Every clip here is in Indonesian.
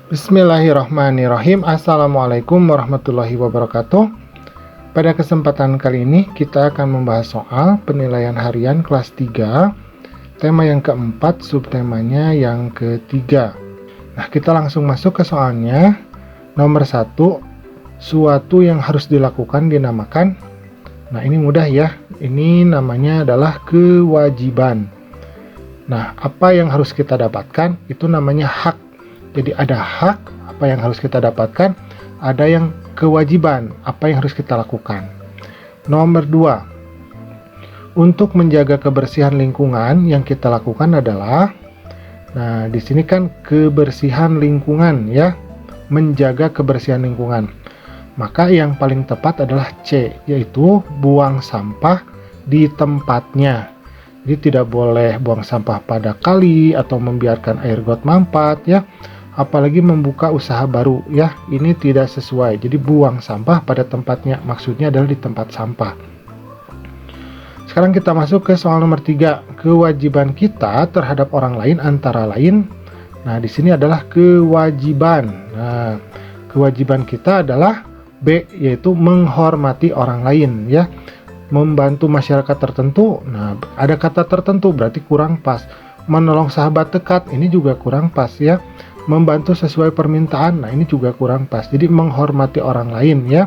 Bismillahirrahmanirrahim. Assalamualaikum warahmatullahi wabarakatuh. Pada kesempatan kali ini kita akan membahas soal penilaian harian kelas 3, tema yang keempat, subtemanya yang ketiga. Nah, kita langsung masuk ke soalnya. Nomor 1, suatu yang harus dilakukan dinamakan. Nah, ini mudah ya. Ini namanya adalah kewajiban. Nah, apa yang harus kita dapatkan itu namanya hak. Jadi ada hak, apa yang harus kita dapatkan, ada yang kewajiban, apa yang harus kita lakukan. Nomor 2, untuk menjaga kebersihan lingkungan yang kita lakukan adalah, nah di sini kan kebersihan lingkungan ya, menjaga kebersihan lingkungan. Maka yang paling tepat adalah C, yaitu buang sampah di tempatnya. Jadi tidak boleh buang sampah pada kali atau membiarkan air got mampat ya. Apalagi membuka usaha baru ya. Ini tidak sesuai. Jadi buang sampah pada tempatnya. Maksudnya adalah di tempat sampah. Sekarang kita masuk ke soal nomor 3. Kewajiban kita terhadap orang lain antara lain. Nah, di sini adalah kewajiban. Nah, kewajiban kita adalah B, yaitu menghormati orang lain ya. Membantu masyarakat tertentu, nah ada kata tertentu berarti kurang pas. Menolong sahabat dekat, ini juga kurang pas ya. Membantu sesuai permintaan, nah ini juga kurang pas. Jadi menghormati orang lain ya.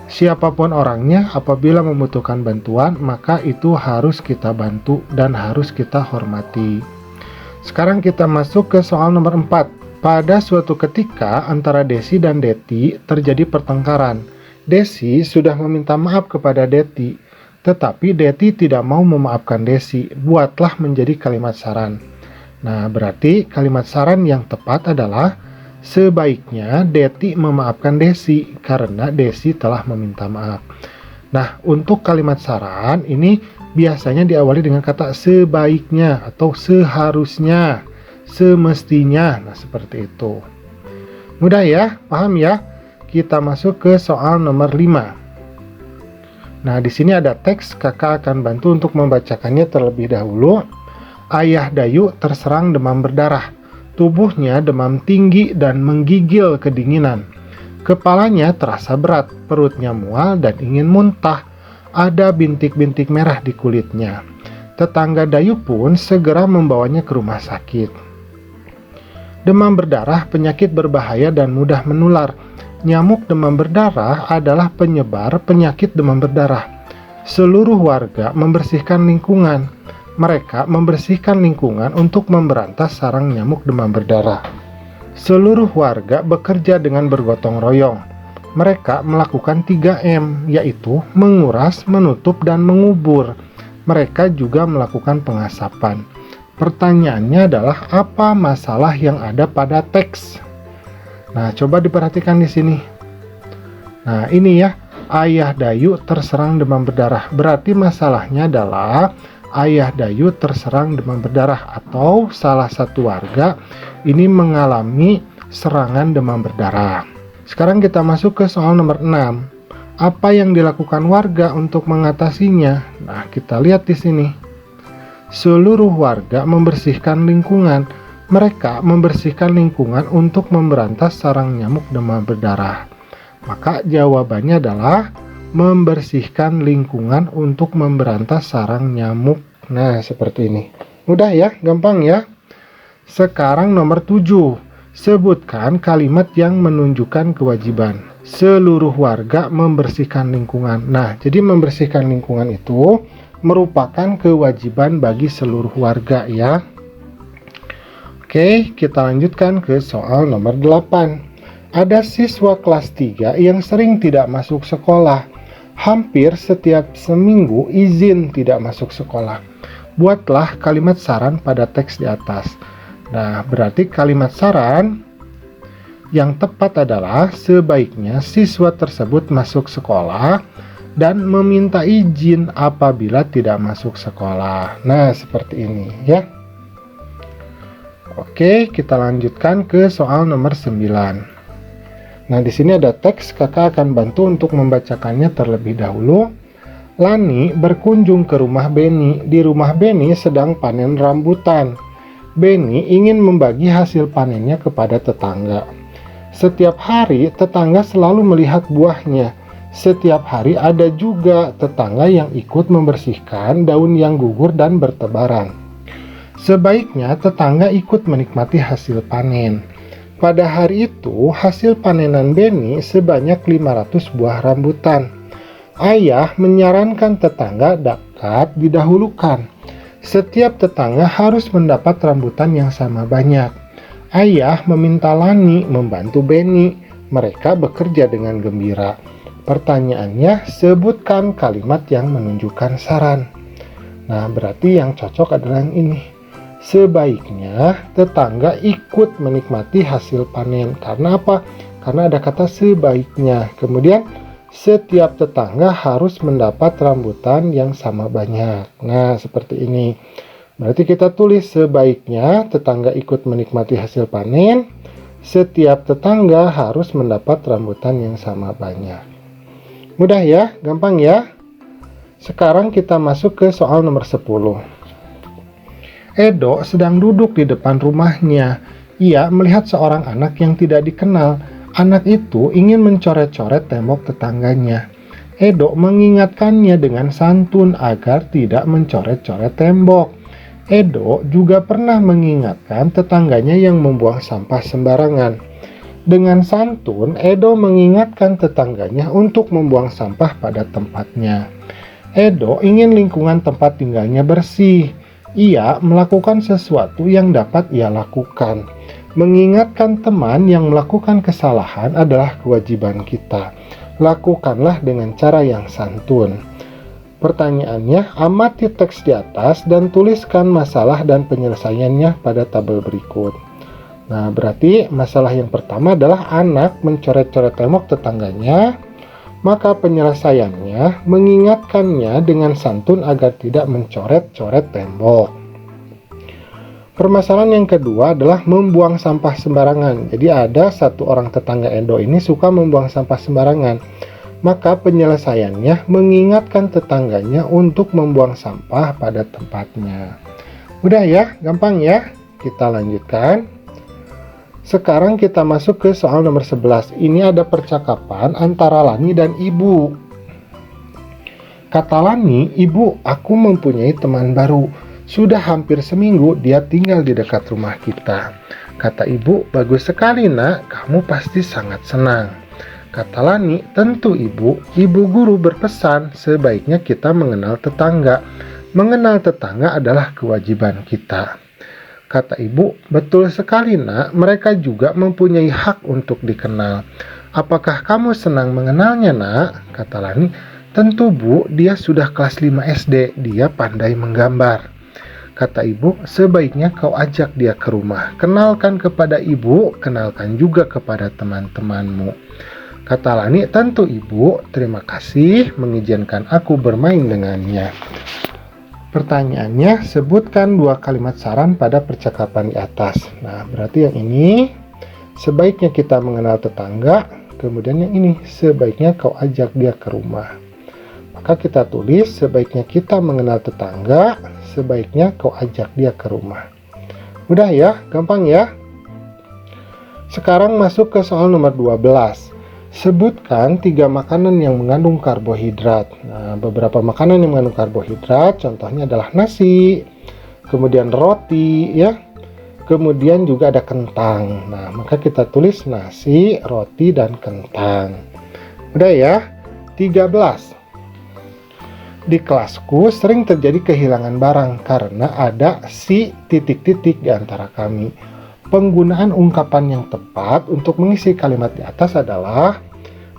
Siapapun orangnya, apabila membutuhkan bantuan, maka itu harus kita bantu dan harus kita hormati. Sekarang kita masuk ke soal nomor 4. Pada suatu ketika antara Desi dan Deti terjadi pertengkaran. Desi sudah meminta maaf kepada Deti, tetapi Deti tidak mau memaafkan Desi. Buatlah menjadi kalimat saran. Nah, berarti kalimat saran yang tepat adalah sebaiknya Deti memaafkan Desi karena Desi telah meminta maaf. Nah, untuk kalimat saran ini biasanya diawali dengan kata sebaiknya atau seharusnya, semestinya. Nah, seperti itu. Mudah ya? Paham ya? Kita masuk ke soal nomor 5. Nah, di sini ada teks, kakak akan bantu untuk membacakannya terlebih dahulu. Ayah Dayu terserang demam berdarah. Tubuhnya demam tinggi dan menggigil kedinginan. Kepalanya terasa berat, perutnya mual dan ingin muntah. Ada bintik-bintik merah di kulitnya. Tetangga Dayu pun segera membawanya ke rumah sakit. Demam berdarah penyakit berbahaya dan mudah menular. Nyamuk demam berdarah adalah penyebar penyakit demam berdarah. Seluruh warga membersihkan lingkungan. Mereka membersihkan lingkungan untuk memberantas sarang nyamuk demam berdarah. Seluruh warga bekerja dengan bergotong royong. Mereka melakukan 3M, yaitu menguras, menutup, dan mengubur. Mereka juga melakukan pengasapan. Pertanyaannya adalah apa masalah yang ada pada teks? Nah, coba diperhatikan di sini. Nah, ini ya, Ayah Dayu terserang demam berdarah. Berarti masalahnya adalah Ayah Dayu terserang demam berdarah atau salah satu warga ini mengalami serangan demam berdarah. Sekarang kita masuk ke soal nomor 6. Apa yang dilakukan warga untuk mengatasinya? Nah, kita lihat di sini. Seluruh warga membersihkan lingkungan. Mereka membersihkan lingkungan untuk memberantas sarang nyamuk demam berdarah. Maka jawabannya adalah membersihkan lingkungan untuk memberantas sarang nyamuk. Nah, seperti ini. Mudah ya, gampang ya. Sekarang nomor 7. Sebutkan kalimat yang menunjukkan kewajiban. Seluruh warga membersihkan lingkungan. Nah, jadi membersihkan lingkungan itu merupakan kewajiban bagi seluruh warga ya. Oke, kita lanjutkan ke soal nomor 8. Ada siswa kelas 3 yang sering tidak masuk sekolah. Hampir setiap seminggu izin tidak masuk sekolah. Buatlah kalimat saran pada teks di atas. Nah, berarti kalimat saran yang tepat adalah sebaiknya siswa tersebut masuk sekolah dan meminta izin apabila tidak masuk sekolah. Nah, seperti ini ya. Oke, kita lanjutkan ke soal nomor 9. Nah, di sini ada teks, kakak akan bantu untuk membacakannya terlebih dahulu. Lani berkunjung ke rumah Beni. Di rumah Beni sedang panen rambutan. Beni ingin membagi hasil panennya kepada tetangga. Setiap hari tetangga selalu melihat buahnya. Setiap hari ada juga tetangga yang ikut membersihkan daun yang gugur dan bertebaran. Sebaiknya tetangga ikut menikmati hasil panen. Pada hari itu, hasil panenan Benny sebanyak 500 buah rambutan. Ayah menyarankan tetangga dapat didahulukan. Setiap tetangga harus mendapat rambutan yang sama banyak. Ayah meminta Lani membantu Benny. Mereka bekerja dengan gembira. Pertanyaannya, sebutkan kalimat yang menunjukkan saran. Nah, berarti yang cocok adalah yang ini. Sebaiknya tetangga ikut menikmati hasil panen. Karena apa? Karena ada kata sebaiknya. Kemudian setiap tetangga harus mendapat rambutan yang sama banyak. Nah, seperti ini. Berarti kita tulis sebaiknya tetangga ikut menikmati hasil panen. Setiap tetangga harus mendapat rambutan yang sama banyak. Mudah ya? Gampang ya? Sekarang kita masuk ke soal nomor 10. Edo sedang duduk di depan rumahnya. Ia melihat seorang anak yang tidak dikenal. Anak itu ingin mencoret-coret tembok tetangganya. Edo mengingatkannya dengan santun agar tidak mencoret-coret tembok. Edo juga pernah mengingatkan tetangganya yang membuang sampah sembarangan. Dengan santun, Edo mengingatkan tetangganya untuk membuang sampah pada tempatnya. Edo ingin lingkungan tempat tinggalnya bersih. Ia melakukan sesuatu yang dapat ia lakukan. Mengingatkan teman yang melakukan kesalahan adalah kewajiban kita. Lakukanlah dengan cara yang santun. Pertanyaannya, amati teks di atas dan tuliskan masalah dan penyelesaiannya pada tabel berikut. Nah, berarti masalah yang pertama adalah anak mencoret-coret tembok tetangganya. Maka penyelesaiannya mengingatkannya dengan santun agar tidak mencoret-coret tembok. Permasalahan yang kedua adalah membuang sampah sembarangan. Jadi ada satu orang tetangga Edo ini suka membuang sampah sembarangan. Maka penyelesaiannya mengingatkan tetangganya untuk membuang sampah pada tempatnya. Udah ya, gampang ya. Kita lanjutkan. Sekarang kita masuk ke soal nomor 11. Ini ada percakapan antara Lani dan ibu. Kata Lani, "Ibu, aku mempunyai teman baru. Sudah hampir seminggu dia tinggal di dekat rumah kita." Kata ibu, "Bagus sekali nak, kamu pasti sangat senang." Kata Lani, "Tentu ibu, ibu guru berpesan sebaiknya kita mengenal tetangga. Mengenal tetangga adalah kewajiban kita." Kata ibu, "Betul sekali nak, mereka juga mempunyai hak untuk dikenal. Apakah kamu senang mengenalnya nak?" Kata Lani, "Tentu bu, dia sudah kelas 5 SD, dia pandai menggambar." Kata ibu, "Sebaiknya kau ajak dia ke rumah. Kenalkan kepada ibu, kenalkan juga kepada teman-temanmu." Kata Lani, "Tentu ibu, terima kasih mengizinkan aku bermain dengannya." Pertanyaannya, sebutkan 2 kalimat saran pada percakapan di atas. Nah, berarti yang ini, sebaiknya kita mengenal tetangga. Kemudian yang ini, sebaiknya kau ajak dia ke rumah. Maka kita tulis, sebaiknya kita mengenal tetangga, sebaiknya kau ajak dia ke rumah. Udah ya, gampang ya. Sekarang masuk ke soal nomor 12. Sebutkan 3 makanan yang mengandung karbohidrat. Nah, beberapa makanan yang mengandung karbohidrat, contohnya adalah nasi, kemudian roti, ya. Kemudian juga ada kentang. Nah, maka kita tulis nasi, roti, dan kentang. Udah ya. 13. Di kelasku sering terjadi kehilangan barang karena ada si titik-titik di antara kami. Penggunaan ungkapan yang tepat untuk mengisi kalimat di atas adalah,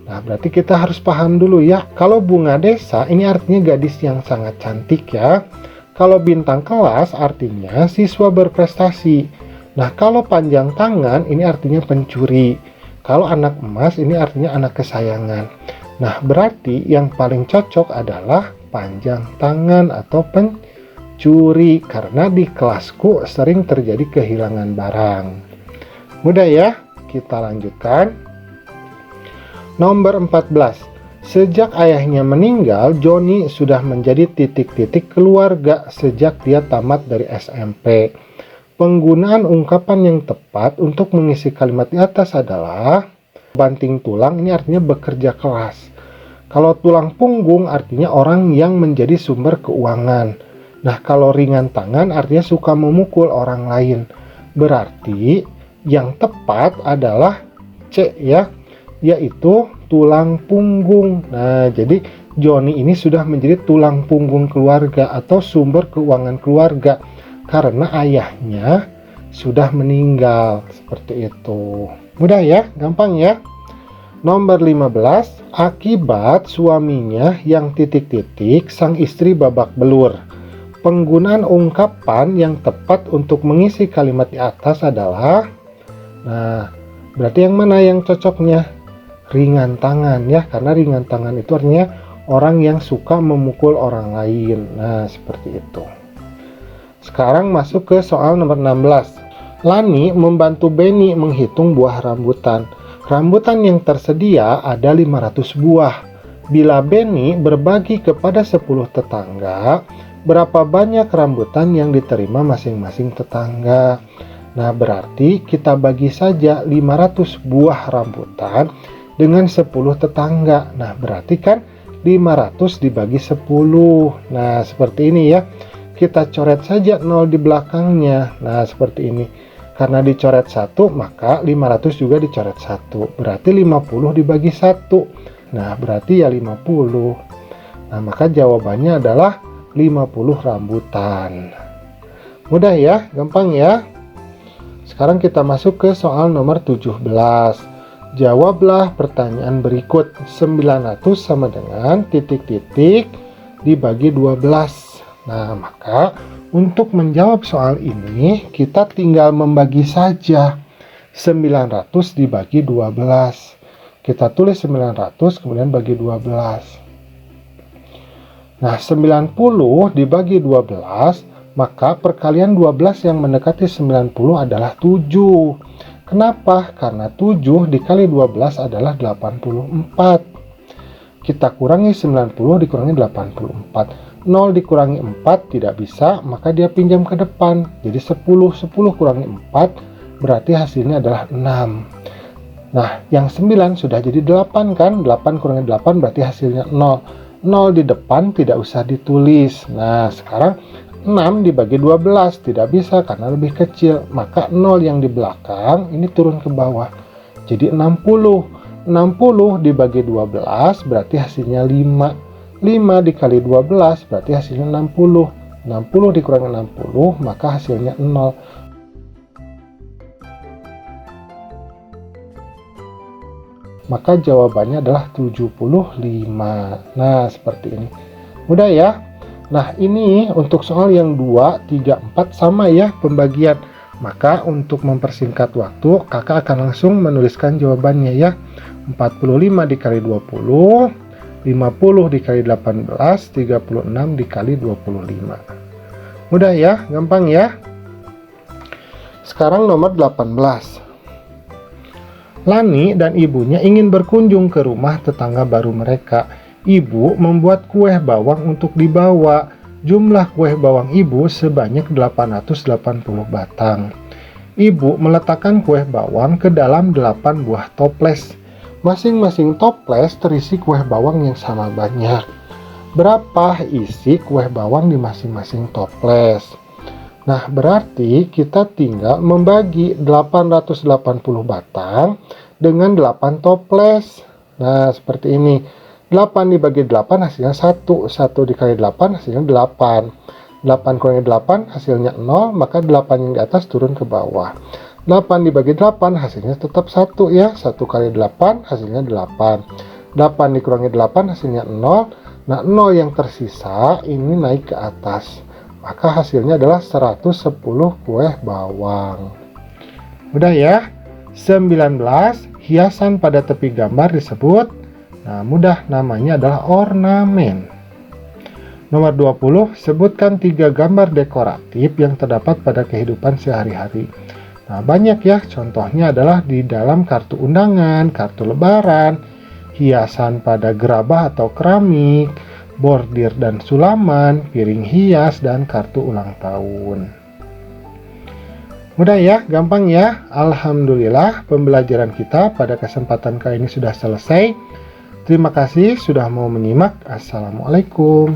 nah berarti kita harus paham dulu ya. Kalau bunga desa ini artinya gadis yang sangat cantik ya. Kalau bintang kelas artinya siswa berprestasi. Nah kalau panjang tangan ini artinya pencuri. Kalau anak emas ini artinya anak kesayangan. Nah berarti yang paling cocok adalah panjang tangan atau pencuri, karena di kelasku sering terjadi kehilangan barang. Mudah ya, kita lanjutkan. Nomor 14. Sejak ayahnya meninggal, Joni sudah menjadi titik-titik keluarga sejak dia tamat dari SMP. Penggunaan ungkapan yang tepat untuk mengisi kalimat di atas adalah banting tulang, ini artinya bekerja keras. Kalau tulang punggung artinya orang yang menjadi sumber keuangan. Nah, kalau ringan tangan artinya suka memukul orang lain. Berarti yang tepat adalah C ya, yaitu tulang punggung. Nah, jadi Joni ini sudah menjadi tulang punggung keluarga atau sumber keuangan keluarga karena ayahnya sudah meninggal. Seperti itu. Mudah ya, gampang ya. Nomor 15, akibat suaminya yang titik-titik sang istri babak belur. Penggunaan ungkapan yang tepat untuk mengisi kalimat di atas adalah, nah, berarti yang mana yang cocoknya? Ringan tangan ya, karena ringan tangan itu artinya orang yang suka memukul orang lain. Nah, seperti itu. Sekarang masuk ke soal nomor 16. Lani membantu Benny menghitung buah rambutan. Rambutan yang tersedia ada 500 buah. Bila Benny berbagi kepada 10 tetangga, berapa banyak rambutan yang diterima masing-masing tetangga? Nah, berarti kita bagi saja 500 buah rambutan dengan 10 tetangga. Nah, berarti kan 500 dibagi 10. Nah, seperti ini ya. Kita coret saja 0 di belakangnya. Nah, seperti ini. Karena dicoret 1, maka 500 juga dicoret 1. Berarti 50 dibagi 1. Nah, berarti ya 50. Nah, maka jawabannya adalah 50 rambutan. Mudah ya, gampang ya. Sekarang kita masuk ke soal nomor 17. Jawablah pertanyaan berikut. 900 sama dengan titik-titik dibagi 12. Nah, maka untuk menjawab soal ini kita tinggal membagi saja. 900 dibagi 12. Kita tulis 900 kemudian bagi 12. Nah, 90 dibagi 12, maka perkalian 12 yang mendekati 90 adalah 7. Kenapa? Karena 7 dikali 12 adalah 84. Kita kurangi 90 dikurangi 84. 0 dikurangi 4 tidak bisa, maka dia pinjam ke depan. Jadi 10 kurangi 4 berarti hasilnya adalah 6. Nah, yang 9 sudah jadi 8 kan? 8 kurangi 8 berarti hasilnya 0. 0 di depan tidak usah ditulis. Nah, sekarang 6 dibagi 12 tidak bisa karena lebih kecil. Maka 0 yang di belakang ini turun ke bawah. Jadi 60. 60 dibagi 12 berarti hasilnya 5. 5 dikali 12 berarti hasilnya 60. 60 dikurangi 60 maka hasilnya 0. Maka jawabannya adalah 75. Nah, seperti ini. Mudah ya? Nah, ini untuk soal yang 2, 3, 4 sama ya pembagian. Maka untuk mempersingkat waktu, kakak akan langsung menuliskan jawabannya ya. 45 dikali 20, 50 dikali 18, 36 dikali 25. Mudah ya? Gampang ya? Sekarang nomor 18. Lani dan ibunya ingin berkunjung ke rumah tetangga baru mereka. Ibu membuat kue bawang untuk dibawa. Jumlah kue bawang ibu sebanyak 880 batang. Ibu meletakkan kue bawang ke dalam 8 buah toples. Masing-masing toples terisi kue bawang yang sama banyak. Berapa isi kue bawang di masing-masing toples? Nah, berarti kita tinggal membagi 880 batang dengan 8 toples. Nah, seperti ini. 8 dibagi 8 hasilnya 1. 1 dikali 8 hasilnya 8. 8 kurangi 8 hasilnya 0, maka 8 yang di atas turun ke bawah. 8 dibagi 8 hasilnya tetap 1 ya. 1 kali 8 hasilnya 8. 8 dikurangi 8 hasilnya 0. Nah, 0 yang tersisa ini naik ke atas. Maka hasilnya adalah 110 kue bawang. Udah ya? 19. Hiasan pada tepi gambar disebut, nah mudah, namanya adalah ornamen. Nomor 20. Sebutkan 3 gambar dekoratif yang terdapat pada kehidupan sehari-hari. Nah, banyak ya, contohnya adalah di dalam kartu undangan, kartu lebaran, hiasan pada gerabah atau keramik, bordir dan sulaman, piring hias, dan kartu ulang tahun. Mudah ya, gampang ya. Alhamdulillah, pembelajaran kita pada kesempatan kali ini sudah selesai. Terima kasih sudah mau menyimak. Assalamualaikum.